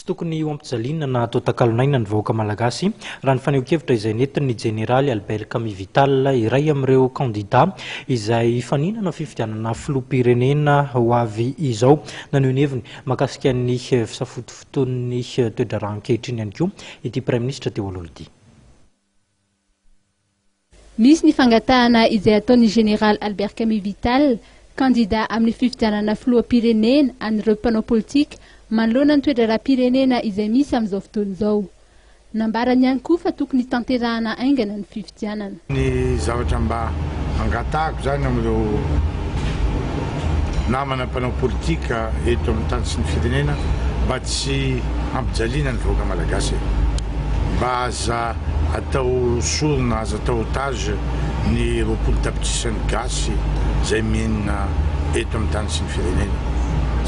Tsy tokony io ampijaliana na atao takalonaina ny vahoaka malagasy raha ny faneho-kevitra izay nentin'ny jeneraly Albert Kamy Vital, iray amin'ireo kandida izay faninana fifidianana filoham-pirenena ho avy izao. Naneho ny heviny mahakasika ny fisafotofon'ny toe-draharaha ankehitriny ihany koa ity Prime Ministre Teo Alohaludy. Misy ny fangatahana izay ataon'ny général Albert Kamy Vital, kandida amin'ny fifidianana filoham-pirenena an'ireo mpanao politika manoloana ny toe-draharaha-pirenena izay misy amin'izao fotoana izao. Nambarany ihany koa fa tokony tanterahana aingana ny fifidianana. Ny zavatra mba angatahako zany amin'ireo namana mpanao politika eto amin'ny tany sy ny firenena mba tsy ampijaliana ny vahoaka malagasy, mba aza atao sorona, aza atao otage ny roapolo tapitrisan'ny gasy izay mienina eto amin'ny tany sy ny firenena.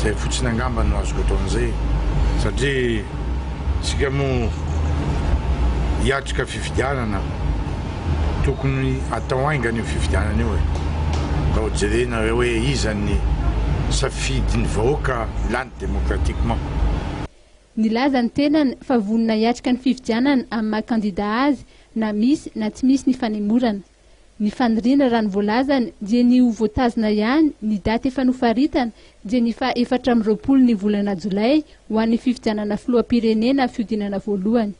Zay fotsiny angamba no azoko atao an'izay, satria sika moa hiatrika fifidianana tokony atao aingana io fifidianana io mba ho jerena hoe iza ny safidin'ny vahoaka lany démocratiquement. Nilaza ny tenany fa vonona hiatrika ny fifidianana amin'ny maha-kandida azy na misy na tsy misy ny fanemorana. Ny faniriana raha ny voalazany dia ny ho voatazona ihany ny daty efa nofaritana dia ny fa 4 ny volana Jolay ho an'ny fifidianana filoham-pirenena fiodinana voalohany.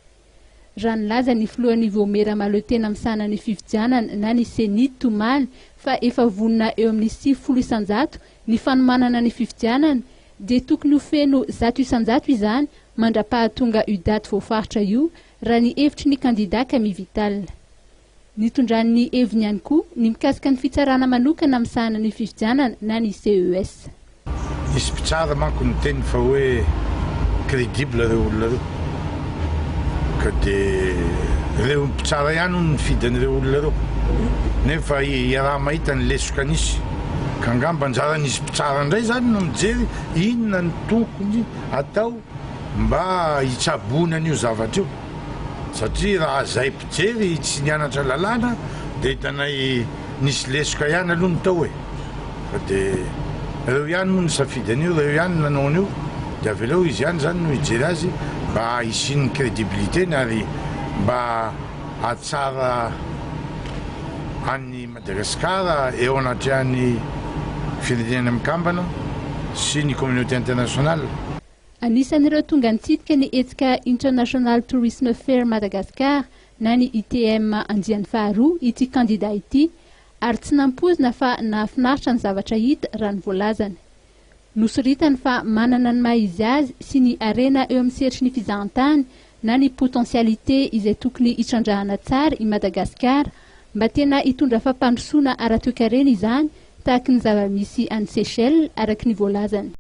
Raha nilaza ny filohan'ny Vomera Mahaleo-tena misana ny fifidianana na ny Senit Tomaly fa efa vonona eo amin'ny 90 isan-jato ny fanomanana ny fifidianana dia tokony ho feno 100 isan-jato izany mandra-pahatonga io daty voafaritra io raha ny hevitry ny kandida Kamy Vital. Nitondran'ny heviny ihany koa ny mikasika ny fitsarana manokana misahana ny fifidianana na ny CES. Nisy mpitsara manko ny teny fa hoe crédible ireo olona ireo, ka dia ireo mpitsara ihany no nifidan'ireo olona ireo, nefa iaraha mahita ny lesoka nisy ka angamba anjara nisy mpitsara indray zany no mijery inona ny tokony atao mba hitsabona an'io zavatra io, satria raha zay mpijery tsy nianatra lalàna dia hitanay nisy lesoka ihany aloha ny tao fa dia ireo ihany moa ny safidy an'io, ireo ihany nanao an'io, dia avy eo izy ihany zany no hijery azy mba hisian'ny crédibilité ary mba hatsara an'ny Madagasikara eo anatrehany firenena mikambana sy ny communauté internationale. Anisan'ireo tonga nitsidika ny hetsika International Tourism Fair Madagascar na ny ITM andiany faharoa ity kandida ity, ary tsy nampozina fa nahafinaritra ny zavatra hita raha ny voalazany. Nosoritany fa manana ny maha izy azy sy ny arena eo amin'ny seritry ny fizahantany na ny potentialité izay tokony hitrandrahana tsara i Madagasikara mba tena hitondra fampandrosoana ara-toe-karena izany tahaka ny zava-misy any Seychelles araka ny voalazany.